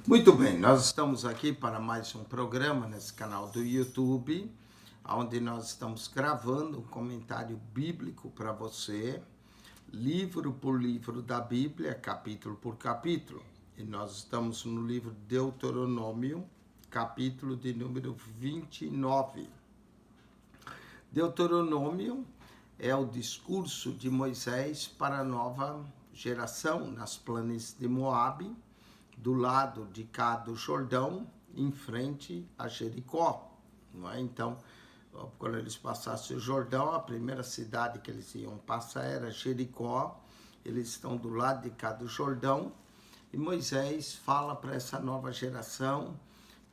Muito bem, nós estamos aqui para mais um programa nesse canal do YouTube, onde nós estamos gravando um comentário bíblico para você, livro por livro da Bíblia, capítulo por capítulo. E nós estamos no livro Deuteronômio, capítulo de número 29. Deuteronômio é o discurso de Moisés para a nova geração nas planícies de Moabe, do lado de cá do Jordão, em frente a Jericó, não é? Então, quando eles passassem o Jordão, a primeira cidade que eles iam passar era Jericó. Eles estão do lado de cá do Jordão, e Moisés fala para essa nova geração,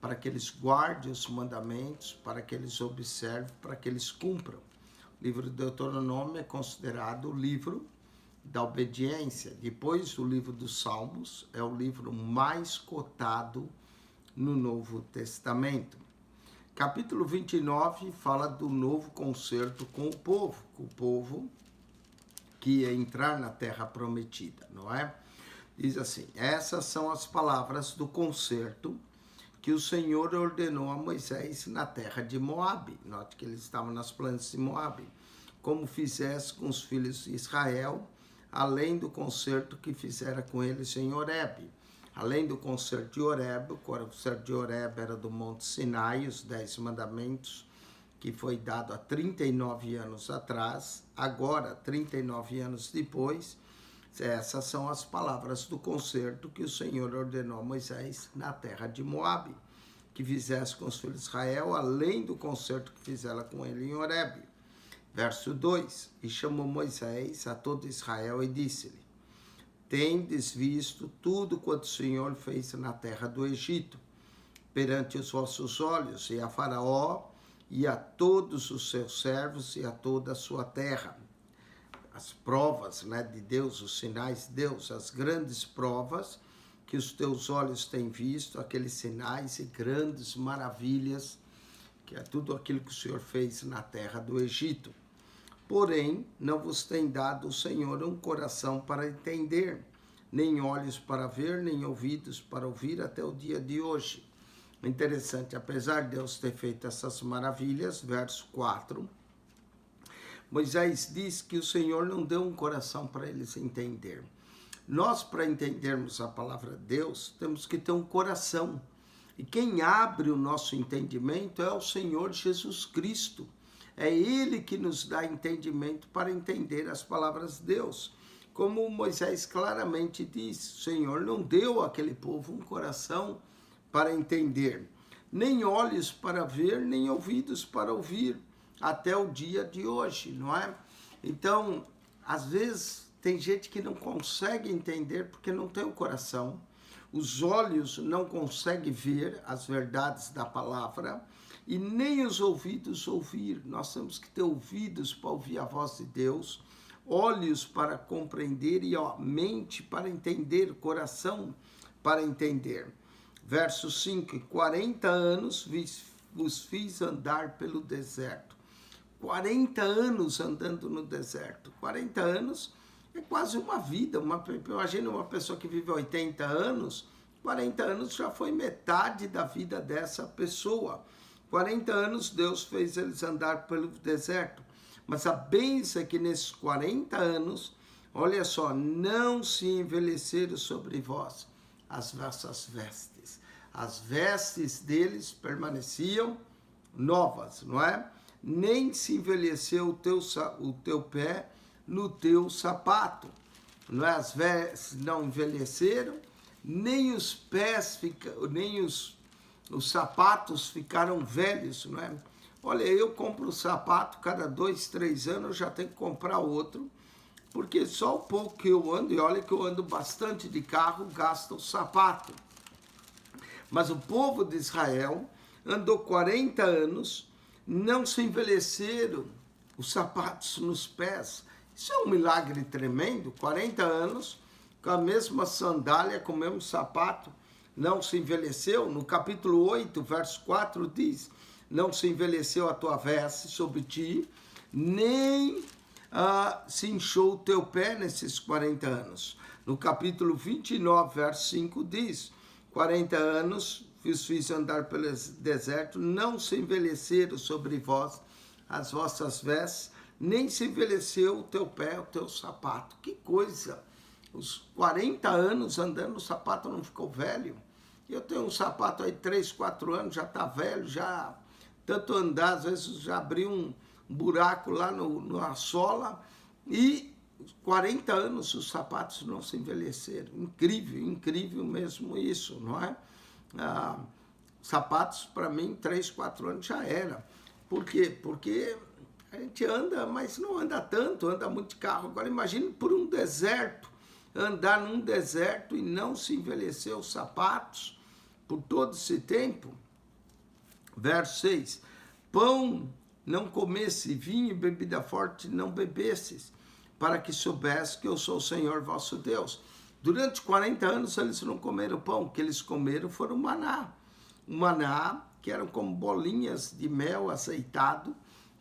para que eles guardem os mandamentos, para que eles observem, para que eles cumpram. O livro de Deuteronômio é considerado o livro da obediência. Depois do livro dos Salmos, é o livro mais cotado no Novo Testamento. Capítulo 29 fala do novo concerto com o povo que ia entrar na terra prometida, não é? Diz assim: essas são as palavras do concerto que o Senhor ordenou a Moisés na terra de Moabe. Note que eles estavam nas planícies de Moabe. Como fizesse com os filhos de Israel, além do concerto que fizera com eles em Horebe. Além do concerto de Horebe, o concerto de Horebe era do Monte Sinai, os 10 mandamentos, que foi dado há 39 anos atrás. Agora, 39 anos depois, essas são as palavras do concerto que o Senhor ordenou a Moisés na terra de Moabe, que fizesse com os filhos de Israel, além do concerto que fizera com ele em Horebe. Verso 2, e chamou Moisés a todo Israel e disse-lhe: tendes visto tudo quanto o Senhor fez na terra do Egito, perante os vossos olhos, e a Faraó, e a todos os seus servos, e a toda a sua terra. As provas, de Deus, os sinais de Deus, as grandes provas que os teus olhos têm visto, aqueles sinais e grandes maravilhas, que é tudo aquilo que o Senhor fez na terra do Egito. Porém, não vos tem dado o Senhor um coração para entender, nem olhos para ver, nem ouvidos para ouvir, até o dia de hoje. Interessante, apesar de Deus ter feito essas maravilhas, verso 4, Moisés diz que o Senhor não deu um coração para eles entender. Nós, para entendermos a palavra de Deus, temos que ter um coração. E quem abre o nosso entendimento é o Senhor Jesus Cristo. É Ele que nos dá entendimento para entender as palavras de Deus. Como Moisés claramente diz, o Senhor não deu àquele povo um coração para entender, nem olhos para ver, nem ouvidos para ouvir, até o dia de hoje, não é? Então, às vezes, tem gente que não consegue entender porque não tem o coração. Os olhos não conseguem ver as verdades da palavra, e nem os ouvidos ouvir. Nós temos que ter ouvidos para ouvir a voz de Deus, olhos para compreender e mente para entender, coração para entender. Verso 5, 40 anos vos fiz andar pelo deserto. 40 anos andando no deserto. 40 anos é quase uma vida. Imagina uma pessoa que vive 80 anos, 40 anos já foi metade da vida dessa pessoa. 40 anos Deus fez eles andar pelo deserto. Mas a bênção é que nesses 40 anos, olha só, não se envelheceram sobre vós as vossas vestes. As vestes deles permaneciam novas, não é? Nem se envelheceu o teu pé no teu sapato. Não é? As vestes não envelheceram, nem os pés, nem os sapatos ficaram velhos, não é? Olha, eu compro um sapato, cada 2, 3 anos eu já tenho que comprar outro, porque só o pouco que eu ando, e olha que eu ando bastante de carro, gasta o sapato. Mas o povo de Israel andou 40 anos, não se envelheceram os sapatos nos pés. Isso é um milagre tremendo, 40 anos, com a mesma sandália, com o mesmo sapato, não se envelheceu. No capítulo 8, verso 4 diz: não se envelheceu a tua veste sobre ti, nem se inchou o teu pé nesses 40 anos. No capítulo 29, verso 5 diz: 40 anos vos fiz andar pelo deserto, não se envelheceram sobre vós as vossas vestes, nem se envelheceu o teu pé, o teu sapato. Que coisa! Os 40 anos andando, o sapato não ficou velho. Eu tenho um sapato aí 3, 4 anos, já está velho, já tanto andar, às vezes já abri um buraco lá na sola, e 40 anos os sapatos não se envelheceram. Incrível, incrível mesmo isso, não é? Sapatos, para mim, 3, 4 anos já era. Por quê? Porque a gente anda, mas não anda tanto, anda muito de carro. Agora imagine por um deserto, andar num deserto e não se envelhecer os sapatos por todo esse tempo. Verso 6, pão não comesse, vinho e bebida forte não bebesses, para que soubesse que eu sou o Senhor vosso Deus. Durante 40 anos eles não comeram pão, o que eles comeram foram maná. O maná, que eram como bolinhas de mel azeitado,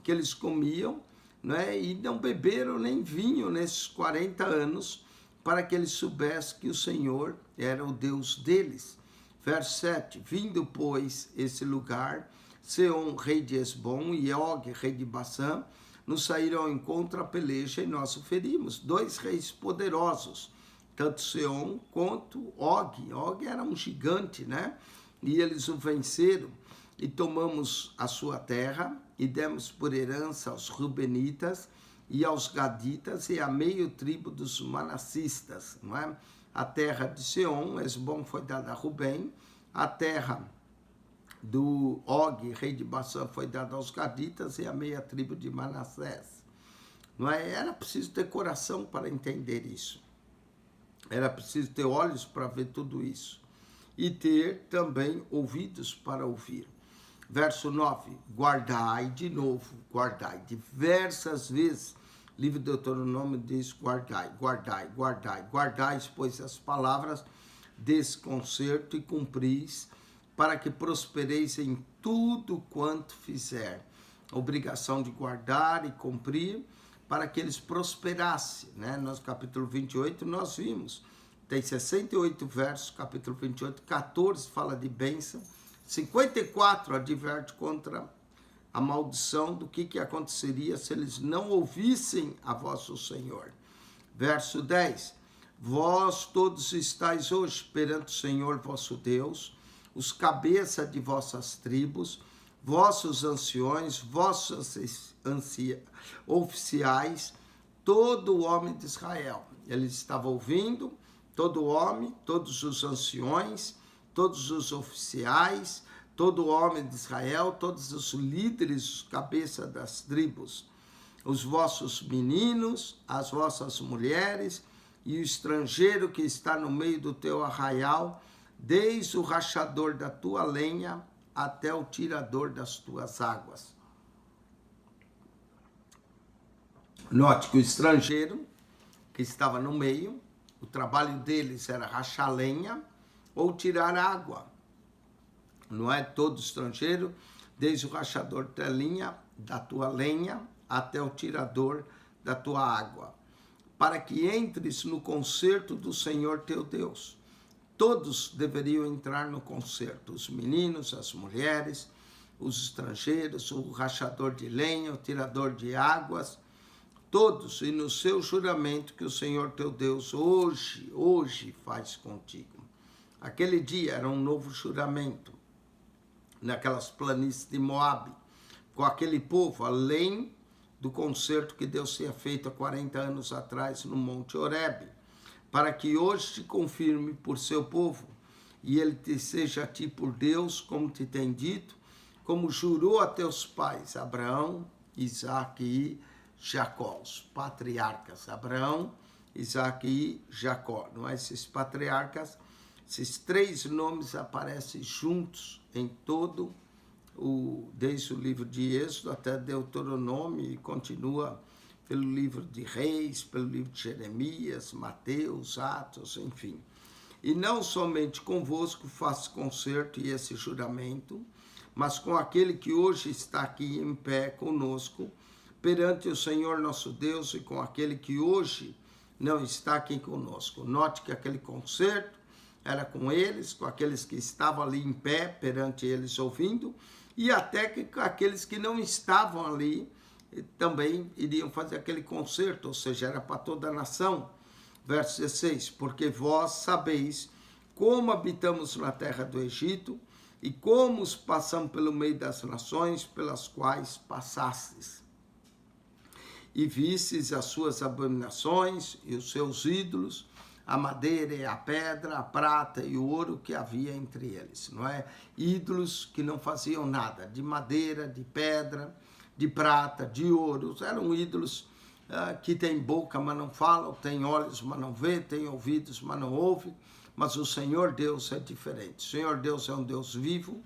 que eles comiam, né? E não beberam nem vinho nesses 40 anos, para que eles soubessem que o Senhor era o Deus deles. Verso 7, vindo, pois, esse lugar, Seom, rei de Esbom, e Og, rei de Bassã, nos saíram ao encontro a peleja e nós o ferimos. 2 reis poderosos, tanto Seom quanto Og. Og era um gigante, né? E eles o venceram, e tomamos a sua terra, e demos por herança aos Rubenitas, e aos Gaditas, e a meio tribo dos Manassistas, não é? A terra de Seom, Esbom, foi dada a Rubem, a terra do Og, rei de Bassã, foi dada aos Gaditas, e a meia tribo de Manassés. Não é? Era preciso ter coração para entender isso. Era preciso ter olhos para ver tudo isso. E ter também ouvidos para ouvir. Verso 9, guardai, de novo, guardai, diversas vezes, livro de Deuteronômio diz guardai, guardai, guardai, guardai, pois as palavras desse concerto e cumpris, para que prospereis em tudo quanto fizer. Obrigação de guardar e cumprir, para que eles prosperassem, né? No capítulo 28 nós vimos, tem 68 versos, capítulo 28, 14 fala de bênção, 54 adverte contra a maldição do que aconteceria se eles não ouvissem a voz do Senhor. Verso 10, vós todos estáis hoje perante o Senhor vosso Deus, os cabeças de vossas tribos, vossos anciões, vossos oficiais, todo o homem de Israel. Ele estava ouvindo, todo homem, todos os anciões, todos os oficiais, todo homem de Israel, todos os líderes, cabeças das tribos, os vossos meninos, as vossas mulheres e o estrangeiro que está no meio do teu arraial, desde o rachador da tua lenha até o tirador das tuas águas. Note que o estrangeiro que estava no meio, o trabalho deles era rachar lenha ou tirar água. Não é todo estrangeiro, desde o rachador da tua lenha até o tirador da tua água, para que entres no concerto do Senhor teu Deus. Todos deveriam entrar no concerto, os meninos, as mulheres, os estrangeiros, o rachador de lenha, o tirador de águas, todos, e no seu juramento que o Senhor teu Deus hoje faz contigo. Aquele dia era um novo juramento, naquelas planícies de Moabe, com aquele povo, além do concerto que Deus tinha feito há 40 anos atrás no Monte Horebe, para que hoje te confirme por seu povo, e ele te seja a ti por Deus, como te tem dito, como jurou a teus pais, Abraão, Isaque e Jacó, os patriarcas, Abraão, Isaque e Jacó. Não é? Esses patriarcas, esses 3 nomes aparecem juntos em todo desde o livro de Êxodo até Deuteronômio, e continua pelo livro de Reis, pelo livro de Jeremias, Mateus, Atos, enfim. E não somente convosco faço concerto e esse juramento, mas com aquele que hoje está aqui em pé conosco, perante o Senhor nosso Deus, e com aquele que hoje não está aqui conosco. Note que aquele concerto era com eles, com aqueles que estavam ali em pé perante eles ouvindo, e até que aqueles que não estavam ali também iriam fazer aquele concerto, ou seja, era para toda a nação. Verso 16, porque vós sabeis como habitamos na terra do Egito e como passamos pelo meio das nações pelas quais passastes. E vistes as suas abominações e os seus ídolos, a madeira e a pedra, a prata e o ouro que havia entre eles, não é? Ídolos que não faziam nada, de madeira, de pedra, de prata, de ouro, eram ídolos que têm boca, mas não falam, têm olhos, mas não vê, têm ouvidos, mas não ouve, mas o Senhor Deus é diferente. O Senhor Deus é um Deus vivo,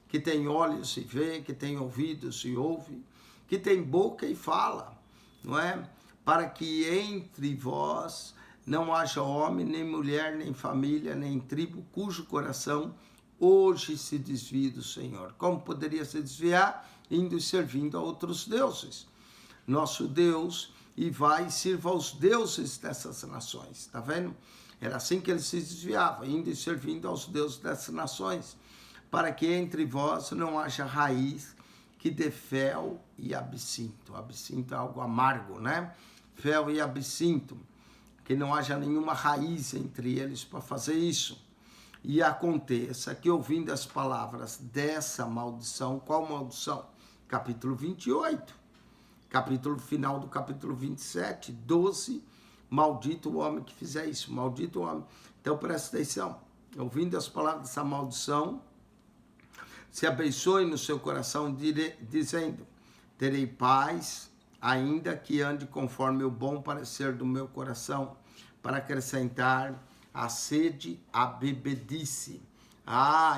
que tem olhos e vê, que tem ouvidos e ouve, que tem boca e fala, não é? Para que entre vós não haja homem, nem mulher, nem família, nem tribo, cujo coração hoje se desvie do Senhor. Como poderia se desviar? Indo e servindo a outros deuses. Nosso Deus, e vai e sirva aos deuses dessas nações, está vendo? Era assim que ele se desviava, indo e servindo aos deuses dessas nações, para que entre vós não haja raiz que dê fel e absinto. Absinto é algo amargo, né? Fel e absinto, que não haja nenhuma raiz entre eles para fazer isso. E aconteça que, ouvindo as palavras dessa maldição, qual maldição? Capítulo 28, capítulo final do capítulo 27, 12, maldito o homem que fizer isso, maldito o homem. Então presta atenção, ouvindo as palavras dessa maldição, se abençoe no seu coração, dizendo, terei paz, ainda que ande conforme o bom parecer do meu coração, para acrescentar a sede, a bebedice.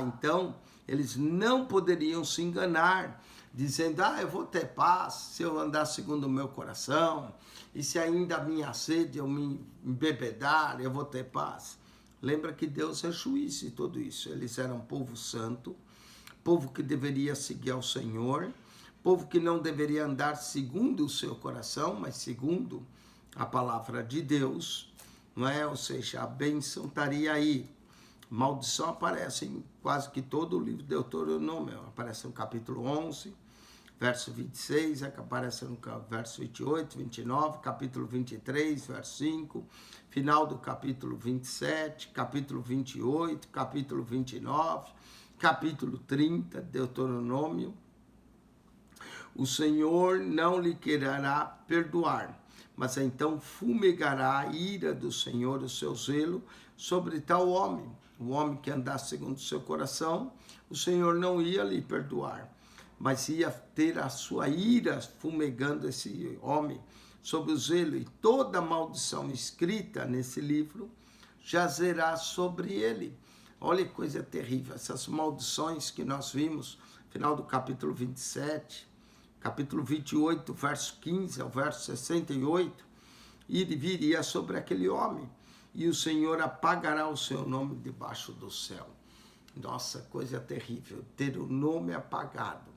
Então, eles não poderiam se enganar, dizendo, eu vou ter paz se eu andar segundo o meu coração, e se ainda a minha sede eu me embebedar, eu vou ter paz. Lembra que Deus é juiz de tudo isso. Eles eram povo santo, povo que deveria seguir ao Senhor, povo que não deveria andar segundo o seu coração, mas segundo a palavra de Deus, não é? Ou seja, a bênção estaria aí. Maldição aparece em quase que todo o livro de Deuteronômio. Aparece no capítulo 11, verso 26, aparece no verso 28, 29, capítulo 23, verso 5, final do capítulo 27, capítulo 28, capítulo 29, capítulo 30, Deuteronômio. O Senhor não lhe quererá perdoar, mas então fumegará a ira do Senhor, o seu zelo, sobre tal homem. O homem que andasse segundo o seu coração, o Senhor não ia lhe perdoar, mas ia ter a sua ira fumegando esse homem sobre o zelo, e toda maldição escrita nesse livro jazerá sobre ele. Olha que coisa terrível, essas maldições que nós vimos, final do capítulo 27, capítulo 28, verso 15 ao verso 68, e viria sobre aquele homem, e o Senhor apagará o seu nome debaixo do céu. Nossa, coisa terrível, ter o nome apagado,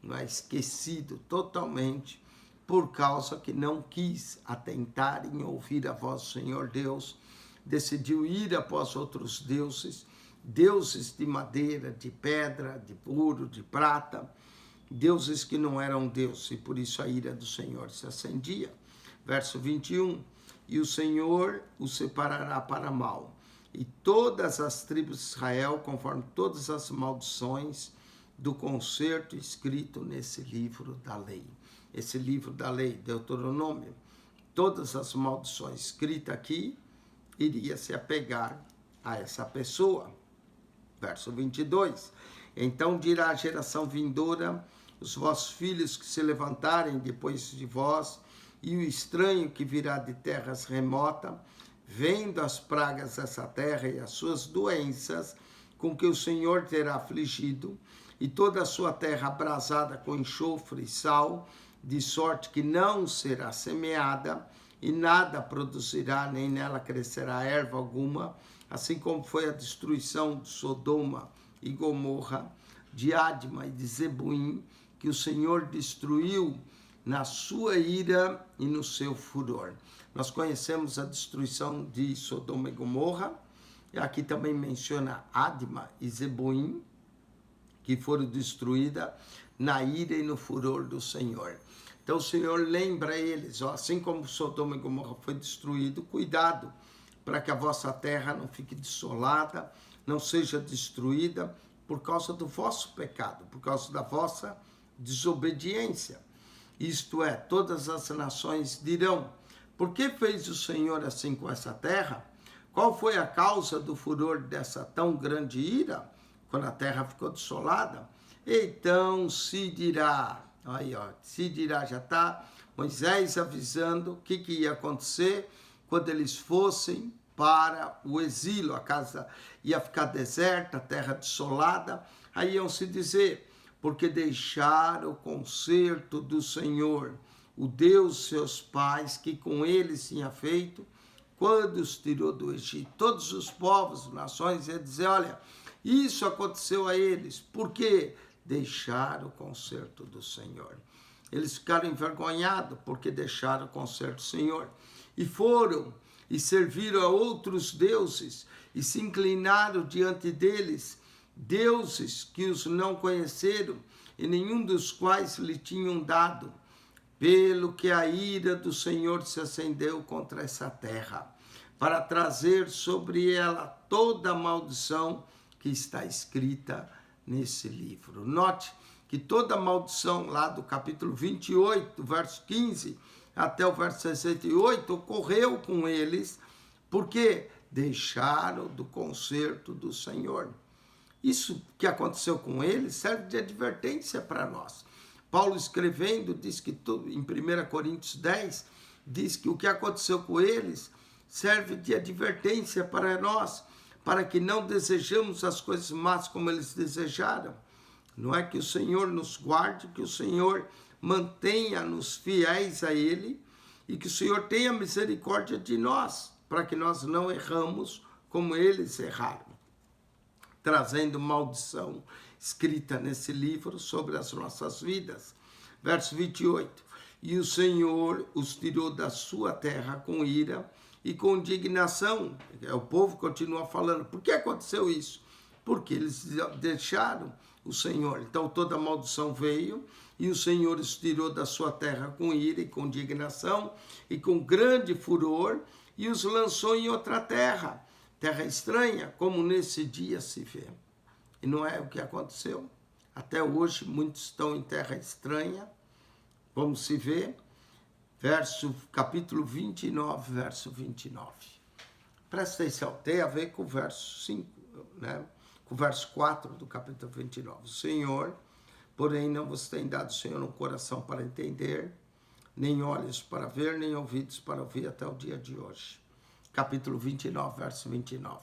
não é? Esquecido totalmente, por causa que não quis atentar em ouvir a voz do Senhor Deus, decidiu ir após outros deuses, deuses de madeira, de pedra, de ouro, de prata, deuses que não eram Deus, e por isso a ira do Senhor se acendia. Verso 21, e o Senhor o separará para mal, e todas as tribos de Israel, conforme todas as maldições do concerto escrito nesse livro da lei. Esse livro da lei, Deuteronômio, todas as maldições escritas aqui, iria se apegar a essa pessoa. Verso 22, então dirá a geração vindoura, os vossos filhos que se levantarem depois de vós, e o estranho que virá de terras remotas, vendo as pragas dessa terra e as suas doenças, com que o Senhor terá afligido, e toda a sua terra abrasada com enxofre e sal, de sorte que não será semeada, e nada produzirá, nem nela crescerá erva alguma, assim como foi a destruição de Sodoma e Gomorra, de Adma e de Zeboim, que o Senhor destruiu na sua ira e no seu furor. Nós conhecemos a destruição de Sodoma e Gomorra, E aqui também menciona Adma e Zeboim, que foram destruídas na ira e no furor do Senhor. Então o Senhor lembra eles, ó, assim como Sodoma e Gomorra foi destruído, cuidado para que a vossa terra não fique desolada, não seja destruída por causa do vosso pecado, por causa da vossa desobediência. Isto é, todas as nações dirão, por que fez o Senhor assim com essa terra? Qual foi a causa do furor dessa tão grande ira, quando a terra ficou desolada? Então se dirá, aí ó, se dirá, já está Moisés avisando o que ia acontecer quando eles fossem para o exílio, a casa ia ficar deserta, a terra desolada, aí iam se dizer, porque deixaram o concerto do Senhor, o Deus seus pais, que com eles tinha feito, quando os tirou do Egito. Todos os povos, nações, iam dizer, olha, isso aconteceu a eles, porque deixaram o concerto do Senhor. Eles ficaram envergonhados, porque deixaram o concerto do Senhor. E foram e serviram a outros deuses, e se inclinaram diante deles, deuses que os não conheceram, e nenhum dos quais lhe tinham dado, pelo que a ira do Senhor se acendeu contra essa terra, para trazer sobre ela toda a maldição que está escrita nesse livro. Note que toda a maldição lá do capítulo 28, verso 15, até o verso 68, ocorreu com eles, porque deixaram do concerto do Senhor. Isso que aconteceu com eles serve de advertência para nós. Paulo escrevendo, diz que em 1 Coríntios 10, diz que o que aconteceu com eles serve de advertência para nós, para que não desejemos as coisas más como eles desejaram. Não é que o Senhor nos guarde, que o Senhor mantenha-nos fiéis a Ele e que o Senhor tenha misericórdia de nós, para que nós não erramos como eles erraram, trazendo maldição escrita nesse livro sobre as nossas vidas. Verso 28, e o Senhor os tirou da sua terra com ira e com indignação. O povo continua falando, por que aconteceu isso? Porque eles deixaram o Senhor. Então toda a maldição veio e o Senhor os tirou da sua terra com ira e com indignação e com grande furor e os lançou em outra terra, terra estranha, como nesse dia se vê. E não é o que aconteceu. Até hoje muitos estão em terra estranha, como se vê, capítulo 29, verso 29. Presta atenção, tem a ver com o verso 5, né? Com o verso 4 do capítulo 29. O Senhor, porém, não vos tem dado, o Senhor, um coração para entender, nem olhos para ver, nem ouvidos para ouvir até o dia de hoje. Capítulo 29, verso 29.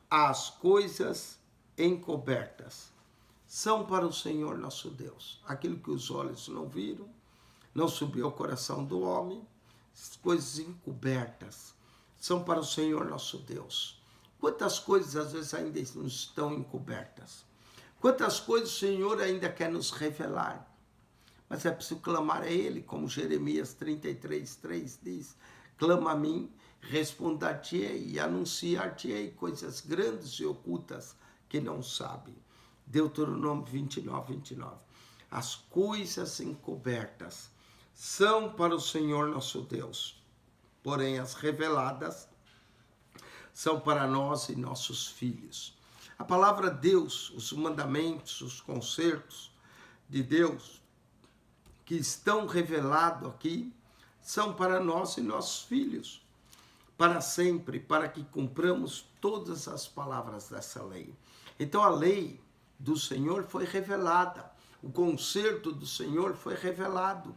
As coisas encobertas são para o Senhor nosso Deus. Aquilo que os olhos não viram, não subiu ao coração do homem, as coisas encobertas são para o Senhor nosso Deus. Quantas coisas às vezes ainda não estão encobertas? Quantas coisas o Senhor ainda quer nos revelar? Mas é preciso clamar a Ele, como Jeremias 33:3 diz, clama a mim, responder-te-ei e anunciar-te-ei coisas grandes e ocultas que não sabe. Deuteronômio 29:29. As coisas encobertas são para o Senhor nosso Deus, porém as reveladas são para nós e nossos filhos. A palavra Deus, os mandamentos, os concertos de Deus que estão revelados aqui, são para nós e nossos filhos, para sempre, para que cumpramos todas as palavras dessa lei. Então a lei do Senhor foi revelada, o concerto do Senhor foi revelado.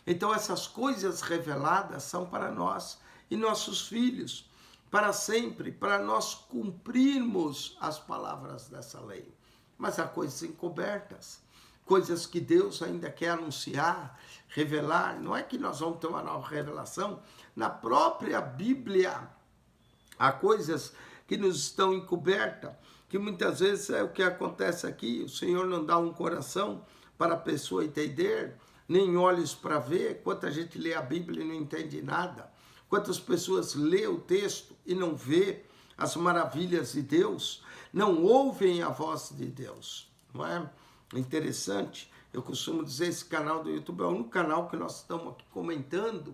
Então essas coisas reveladas são para nós e nossos filhos, para sempre, para nós cumprirmos as palavras dessa lei. Mas há coisas encobertas, coisas que Deus ainda quer anunciar, revelar. Não é que nós vamos ter uma nova revelação. Na própria Bíblia, há coisas que nos estão encobertas, que muitas vezes é o que acontece aqui. O Senhor não dá um coração para a pessoa entender, nem olhos para ver. Quanta gente lê a Bíblia e não entende nada. Quantas pessoas lê o texto e não vê as maravilhas de Deus, não ouvem a voz de Deus. Não é interessante? Eu costumo dizer, esse canal do YouTube é o único canal que nós estamos aqui comentando,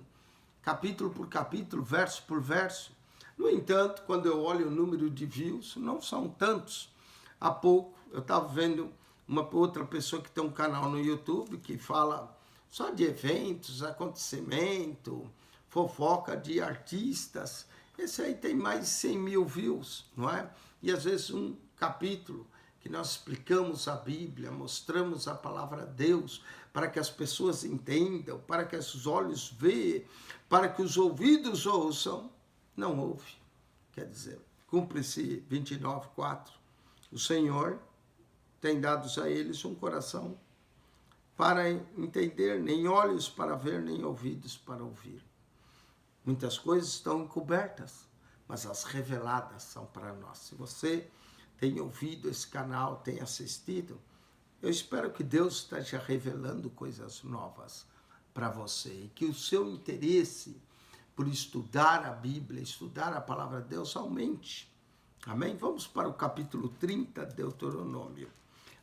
capítulo por capítulo, verso por verso. No entanto, quando eu olho o número de views, não são tantos. Há pouco, eu estava vendo uma outra pessoa que tem um canal no YouTube que fala só de eventos, acontecimento, fofoca de artistas. Esse aí tem mais de 100 mil views, não é? E às vezes um capítulo que nós explicamos a Bíblia, mostramos a palavra de Deus, para que as pessoas entendam, para que os olhos vejam, para que os ouvidos ouçam, não ouve. Quer dizer, cumpre-se 29:4. O Senhor tem dado a eles um coração para entender, nem olhos para ver, nem ouvidos para ouvir. Muitas coisas estão encobertas, mas as reveladas são para nós. Se você tem ouvido esse canal, tem assistido, eu espero que Deus esteja revelando coisas novas para você e que o seu interesse por estudar a Bíblia, estudar a palavra de Deus aumente. Amém? Vamos para o capítulo 30 de Deuteronômio.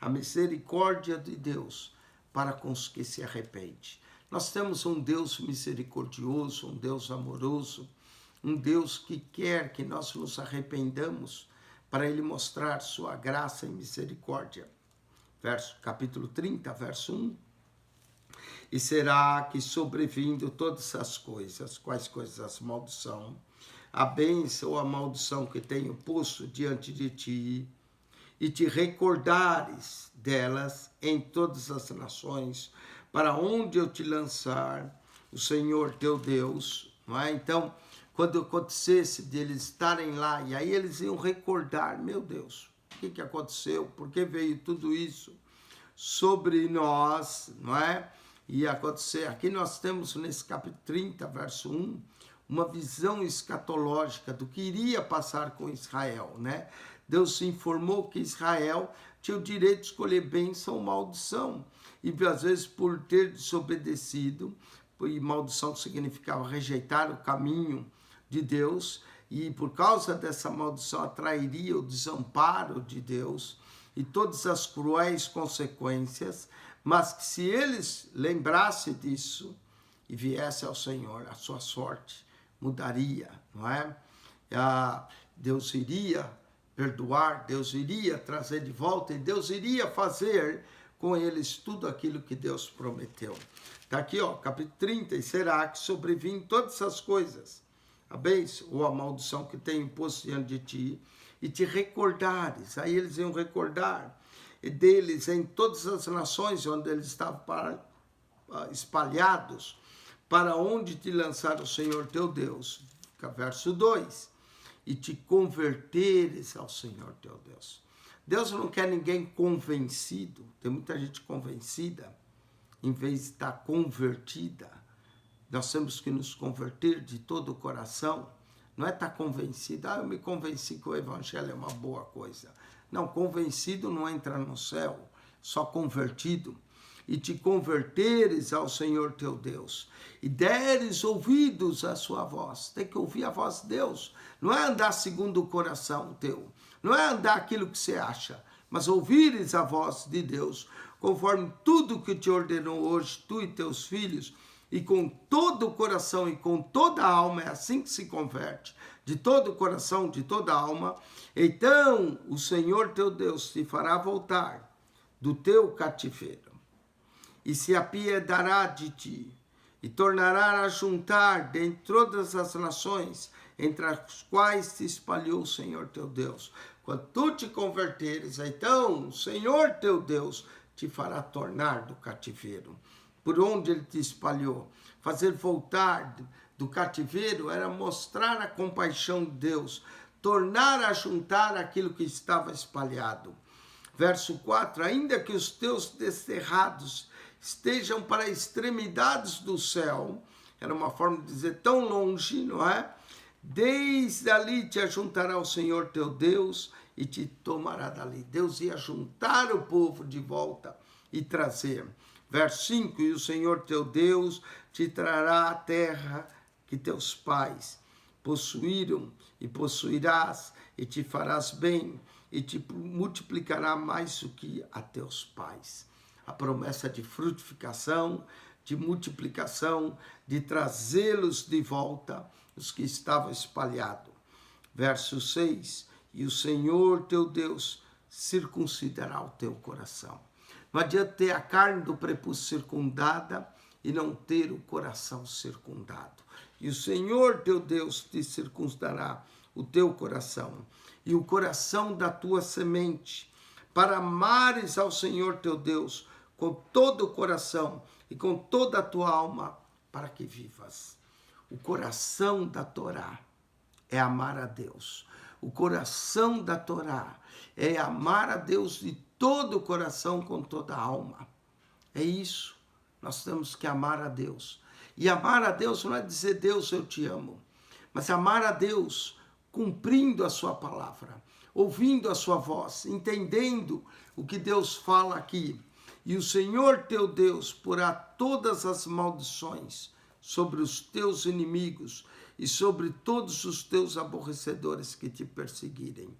A misericórdia de Deus para com os que se arrependem. Nós temos um Deus misericordioso, um Deus amoroso, um Deus que quer que nós nos arrependamos para Ele mostrar sua graça e misericórdia. Capítulo 30, verso 1. E será que sobrevindo todas as coisas, quais coisas? A maldição, a bênção ou a maldição que tenho posto diante de ti, e te recordares delas em todas as nações, para onde eu te lançar, o Senhor teu Deus, não é? Então, quando acontecesse deles estarem lá, e aí eles iam recordar, meu Deus, o que aconteceu? Por que veio tudo isso sobre nós, não é? E acontecer, aqui nós temos nesse capítulo 30, verso 1, uma visão escatológica do que iria passar com Israel, né? Deus se informou que Israel tinha o direito de escolher bênção ou maldição. E às vezes por ter desobedecido, e maldição significava rejeitar o caminho de Deus, e por causa dessa maldição atrairia o desamparo de Deus e todas as cruéis consequências, mas que se eles lembrassem disso e viessem ao Senhor, a sua sorte mudaria, não é? Deus iria perdoar, Deus iria trazer de volta e Deus iria fazer com eles tudo aquilo que Deus prometeu. Está aqui, ó, capítulo 30, e será que sobrevêm todas essas coisas, a bênção ou a maldição que tenho posto diante de ti, e te recordares, aí eles iam recordar deles em todas as nações onde eles estavam espalhados, para onde te lançar o Senhor teu Deus. Verso 2. E te converteres ao Senhor teu Deus. Deus não quer ninguém convencido. Tem muita gente convencida, em vez de estar convertida. Nós temos que nos converter de todo o coração. Não é estar convencido. Eu me convenci que o evangelho é uma boa coisa. Não, convencido não entra no céu, só convertido. E te converteres ao Senhor teu Deus, e deres ouvidos à sua voz. Tem que ouvir a voz de Deus. Não é andar segundo o coração teu, não é andar aquilo que você acha, mas ouvires a voz de Deus, conforme tudo que te ordenou hoje, tu e teus filhos, e com todo o coração e com toda a alma, é assim que se converte, de todo o coração, de toda a alma. Então o Senhor teu Deus te fará voltar do teu cativeiro, e se apiedará de ti, e tornará a juntar dentre todas as nações, entre as quais te espalhou o Senhor teu Deus. Quando tu te converteres, então o Senhor teu Deus te fará tornar do cativeiro, por onde ele te espalhou. Fazer voltar do cativeiro era mostrar a compaixão de Deus, tornar a juntar aquilo que estava espalhado. Verso 4, ainda que os teus desterrados estejam para extremidades do céu, era uma forma de dizer tão longe, não é? Desde ali te ajuntará o Senhor teu Deus e te tomará dali. Deus ia juntar o povo de volta e trazer. Verso 5, e o Senhor teu Deus te trará a terra que teus pais possuíram, e possuirás, e te farás bem, e te multiplicará mais do que a teus pais. A promessa de frutificação, de multiplicação, de trazê-los de volta, os que estavam espalhados. Verso 6, e o Senhor teu Deus circuncidará o teu coração. Não adianta ter a carne do prepúcio circundada e não ter o coração circundado. E o Senhor teu Deus te circuncidará o teu coração e o coração da tua semente, para amares ao Senhor teu Deus com todo o coração e com toda a tua alma, para que vivas. O coração da Torá é amar a Deus. O coração da Torá é amar a Deus de todo o coração, com toda a alma. É isso. Nós temos que amar a Deus. E amar a Deus não é dizer, Deus, eu te amo. Mas amar a Deus cumprindo a sua palavra, ouvindo a sua voz, entendendo o que Deus fala aqui. E o Senhor teu Deus porá todas as maldições sobre os teus inimigos e sobre todos os teus aborrecedores que te perseguirem.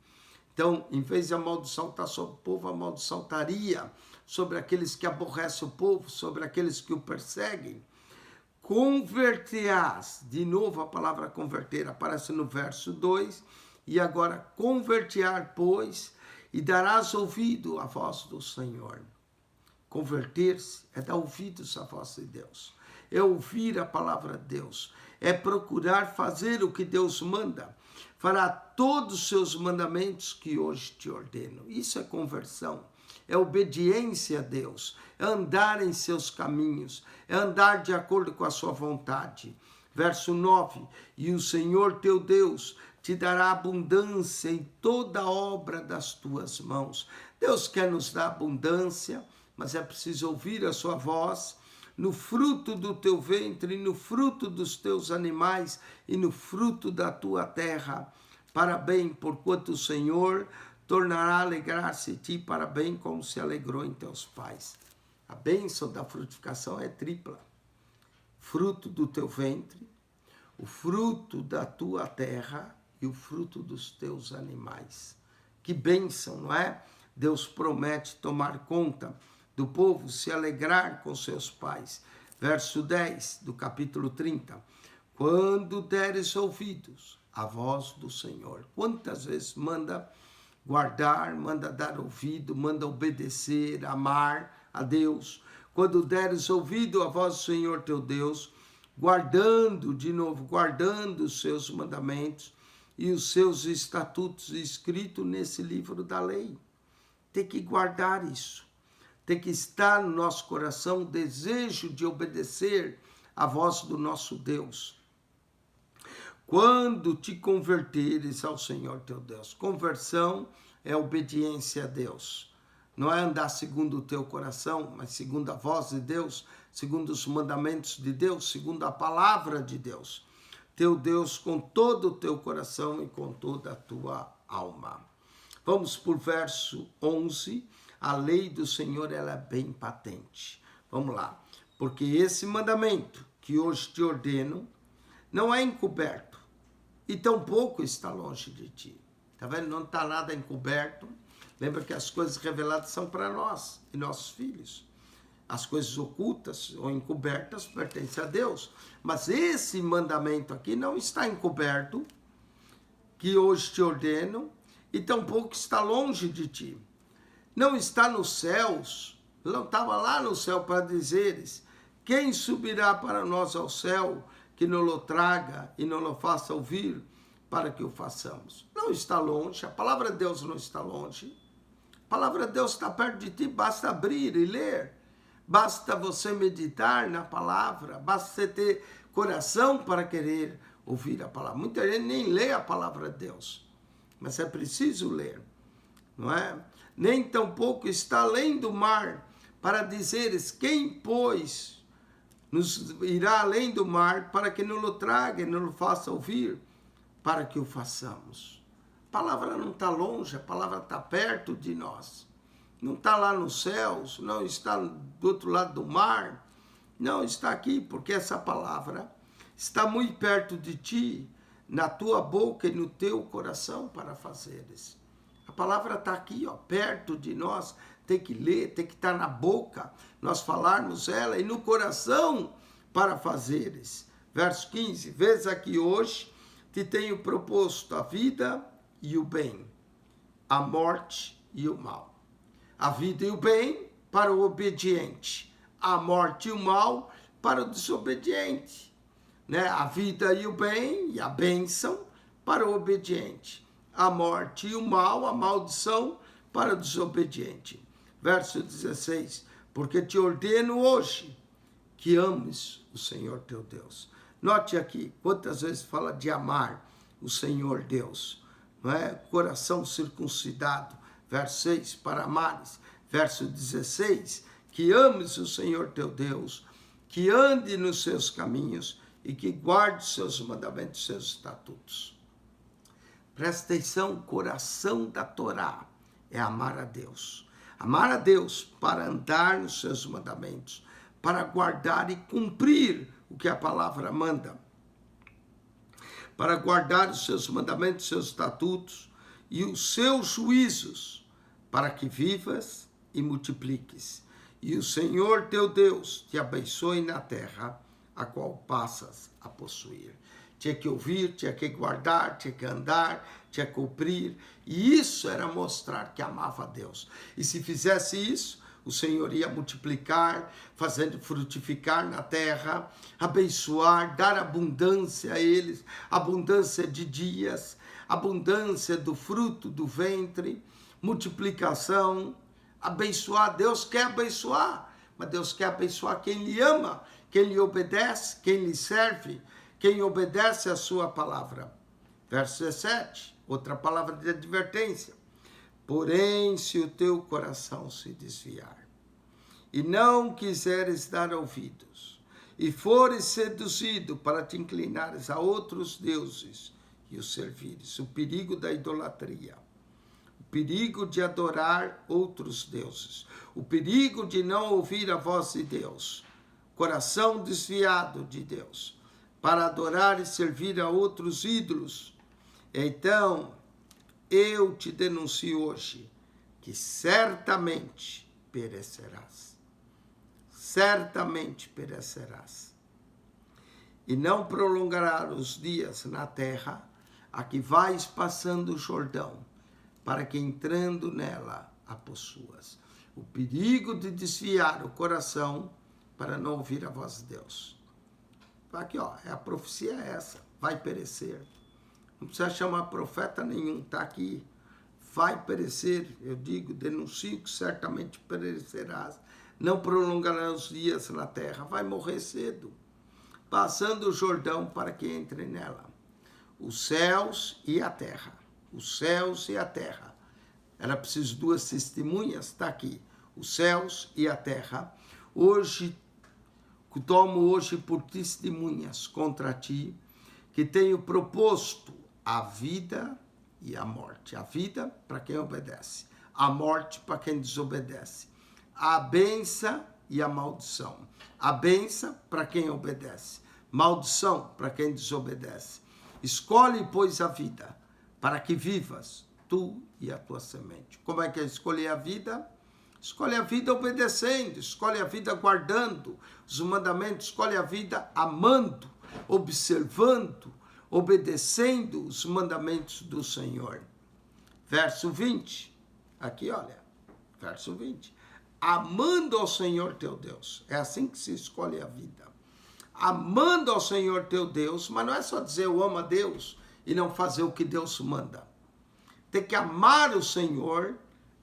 Então, em vez de amaldiçoar sobre o povo, amaldiçoaria sobre aqueles que aborrecem o povo, sobre aqueles que o perseguem. Converterás, de novo a palavra converter aparece no verso 2, e agora convertear, pois, e darás ouvido à voz do Senhor. Converter-se é dar ouvidos à voz de Deus, é ouvir a palavra de Deus, é procurar fazer o que Deus manda, fará todos os seus mandamentos que hoje te ordeno. Isso é conversão, é obediência a Deus, é andar em seus caminhos, é andar de acordo com a sua vontade. Verso 9, e o Senhor teu Deus te dará abundância em toda a obra das tuas mãos. Deus quer nos dar abundância, mas é preciso ouvir a sua voz, no fruto do teu ventre, no fruto dos teus animais e no fruto da tua terra, para bem, porquanto o Senhor tornará a alegrar-se em ti para bem, como se alegrou em teus pais. A bênção da frutificação é tripla. Fruto do teu ventre, o fruto da tua terra e o fruto dos teus animais. Que bênção, não é? Deus promete tomar conta do povo, se alegrar com seus pais. Verso 10 do capítulo 30. Quando deres ouvidos à voz do Senhor. Quantas vezes manda guardar, manda dar ouvido, manda obedecer, amar a Deus. Quando deres ouvido à voz do Senhor teu Deus, guardando, de novo, guardando os seus mandamentos e os seus estatutos escritos nesse livro da lei. Tem que guardar isso. Tem que estar no nosso coração o desejo de obedecer à voz do nosso Deus. Quando te converteres ao Senhor teu Deus. Conversão é obediência a Deus. Não é andar segundo o teu coração, mas segundo a voz de Deus, segundo os mandamentos de Deus, segundo a palavra de Deus. Teu Deus com todo o teu coração e com toda a tua alma. Vamos por verso 11. A lei do Senhor, ela é bem patente. Vamos lá. Porque esse mandamento que hoje te ordeno não é encoberto e tampouco está longe de ti. Está vendo? Não está nada encoberto. Lembra que as coisas reveladas são para nós e nossos filhos. As coisas ocultas ou encobertas pertencem a Deus. Mas esse mandamento aqui não está encoberto, que hoje te ordeno, e tampouco está longe de ti. Não está nos céus, não estava lá no céu para dizeres, quem subirá para nós ao céu, que não o traga e não o faça ouvir, para que o façamos. Não está longe, a palavra de Deus não está longe. A palavra de Deus está perto de ti, basta abrir e ler. Basta você meditar na palavra, basta você ter coração para querer ouvir a palavra. Muita gente nem lê a palavra de Deus, mas é preciso ler, não é? Nem tampouco está além do mar, para dizeres, quem, pois, nos irá além do mar, para que não o traga e não o faça ouvir, para que o façamos. A palavra não está longe, a palavra está perto de nós. Não está lá nos céus, não está do outro lado do mar, não está aqui, porque essa palavra está muito perto de ti, na tua boca e no teu coração para fazeres. A palavra está aqui, ó, perto de nós, tem que ler, tem que estar na boca, nós falarmos ela, e no coração para fazeres. Verso 15, vês aqui hoje, te tenho proposto a vida e o bem, a morte e o mal. A vida e o bem para o obediente, a morte e o mal para o desobediente. Né? A vida e o bem e a bênção para o obediente, a morte e o mal, a maldição para o desobediente. Verso 16, porque te ordeno hoje que ames o Senhor teu Deus. Note aqui, quantas vezes fala de amar o Senhor Deus, não é? Coração circuncidado, verso 6, para amares. Verso 16, que ames o Senhor teu Deus, que ande nos seus caminhos e que guarde os seus mandamentos, seus estatutos. Presta atenção, o coração da Torá é amar a Deus. Amar a Deus para andar nos seus mandamentos, para guardar e cumprir o que a palavra manda, para guardar os seus mandamentos, seus estatutos e os seus juízos, para que vivas e multipliques. E o Senhor teu Deus te abençoe na terra, a qual passas a possuir. Tinha que ouvir, tinha que guardar, tinha que andar, tinha que cumprir. E isso era mostrar que amava a Deus. E se fizesse isso, o Senhor ia multiplicar, fazendo frutificar na terra, abençoar, dar abundância a eles, abundância de dias, abundância do fruto do ventre, multiplicação, abençoar. Deus quer abençoar, mas Deus quer abençoar quem lhe ama, quem lhe obedece, quem lhe serve, quem obedece a sua palavra. Verso 17, outra palavra de advertência. Porém, se o teu coração se desviar, e não quiseres dar ouvidos, e fores seduzido para te inclinares a outros deuses e os servires, o perigo da idolatria, o perigo de adorar outros deuses, o perigo de não ouvir a voz de Deus, coração desviado de Deus, para adorar e servir a outros ídolos, então eu te denuncio hoje que certamente perecerás. Certamente perecerás. E não prolongarás os dias na terra a que vais passando o Jordão, para que entrando nela a possuas. O perigo de desviar o coração para não ouvir a voz de Deus. Aqui, ó, a profecia é essa, vai perecer. Não precisa chamar profeta nenhum, está aqui. Vai perecer, eu digo, denuncio que certamente perecerás. Não prolongarás os dias na terra, vai morrer cedo. Passando o Jordão para que entre nela. Os céus e a terra. Os céus e a terra. Era preciso duas testemunhas, está aqui. Os céus e a terra. Hoje, tomo hoje por testemunhas contra ti, que tenho proposto a vida e a morte. A vida para quem obedece, a morte para quem desobedece, a bênção e a maldição. A bênção para quem obedece, maldição para quem desobedece. Escolhe, pois, a vida, para que vivas, tu e a tua semente. Como é que é escolher a vida? Escolhe a vida obedecendo, escolhe a vida guardando os mandamentos, escolhe a vida amando, observando, obedecendo os mandamentos do Senhor. Verso 20, aqui olha, verso 20. Amando ao Senhor teu Deus, é assim que se escolhe a vida. Amando ao Senhor teu Deus, mas não é só dizer eu amo a Deus e não fazer o que Deus manda. Tem que amar o Senhor.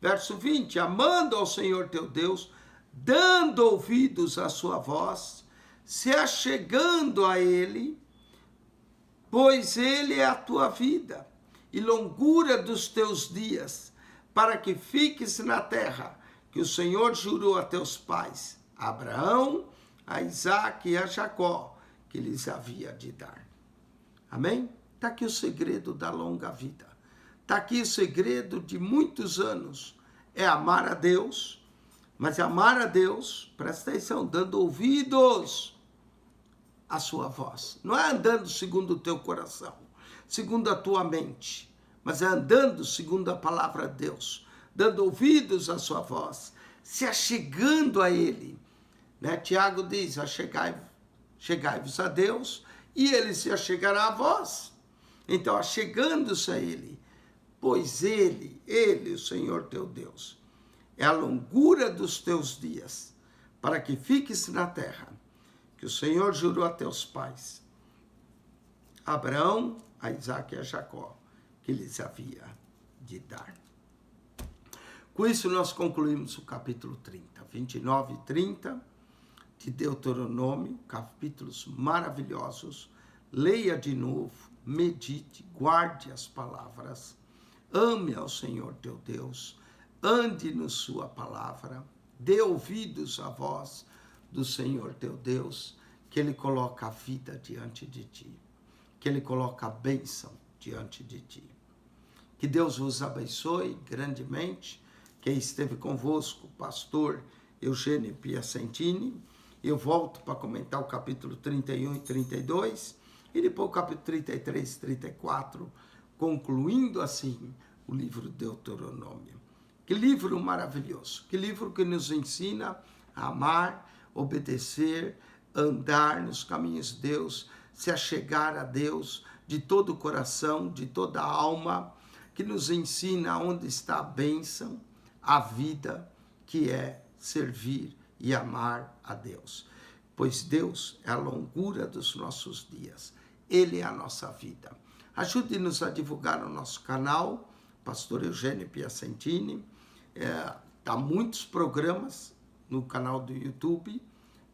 Verso 20, amando ao Senhor teu Deus, dando ouvidos à sua voz, se achegando a Ele, pois Ele é a tua vida e longura dos teus dias, para que fiques na terra que o Senhor jurou a teus pais, a Abraão, a Isaque e a Jacó, que lhes havia de dar. Amém? Está aqui o segredo da longa vida. Está aqui o segredo de muitos anos. É amar a Deus, mas amar a Deus, presta atenção, dando ouvidos à sua voz. Não é andando segundo o teu coração. segundo a tua mente, mas é andando segundo a palavra de Deus, dando ouvidos à sua voz, se achegando a Ele. Né? Tiago diz, chegai-vos a Deus e Ele se achegará a vós. Então, achegando-se a Ele, pois Ele, o Senhor teu Deus, é a longura dos teus dias, para que fiques na terra, que o Senhor jurou a teus pais, Abraão, a Isaque e a Jacó, que lhes havia de dar. Com isso, nós concluímos o capítulo 30, 29 e 30 de Deuteronômio, capítulos maravilhosos. Leia de novo, medite, guarde as palavras, ame ao Senhor teu Deus, ande na sua palavra, dê ouvidos à voz do Senhor teu Deus, que Ele coloca a vida diante de ti, que Ele coloca a bênção diante de ti. Que Deus vos abençoe grandemente. Quem esteve convosco, pastor Eugênio Piacentini. Eu volto para comentar o capítulo 31 e 32, e depois o capítulo 33 e 34, concluindo assim o livro de Deuteronômio. Que livro maravilhoso, que livro que nos ensina a amar, obedecer, andar nos caminhos de Deus, se achegar a Deus de todo o coração, de toda a alma, que nos ensina onde está a bênção, a vida, que é servir e amar a Deus. Pois Deus é a longura dos nossos dias, Ele é a nossa vida. Ajude-nos a divulgar o nosso canal, pastor Eugênio Piacentini. Há muitos programas no canal do YouTube,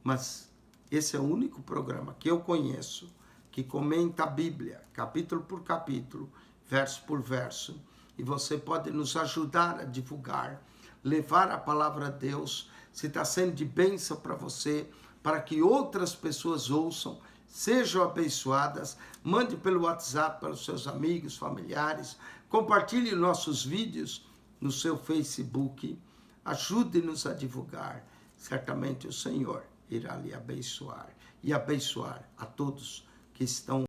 mas esse é o único programa que eu conheço que comenta a Bíblia, capítulo por capítulo, verso por verso, e você pode nos ajudar a divulgar, levar a palavra de Deus, se está sendo de bênção para você, para que outras pessoas ouçam, sejam abençoadas. Mande pelo WhatsApp para os seus amigos, familiares, compartilhe nossos vídeos no seu Facebook, ajude-nos a divulgar. Certamente o Senhor irá lhe abençoar e abençoar a todos que estão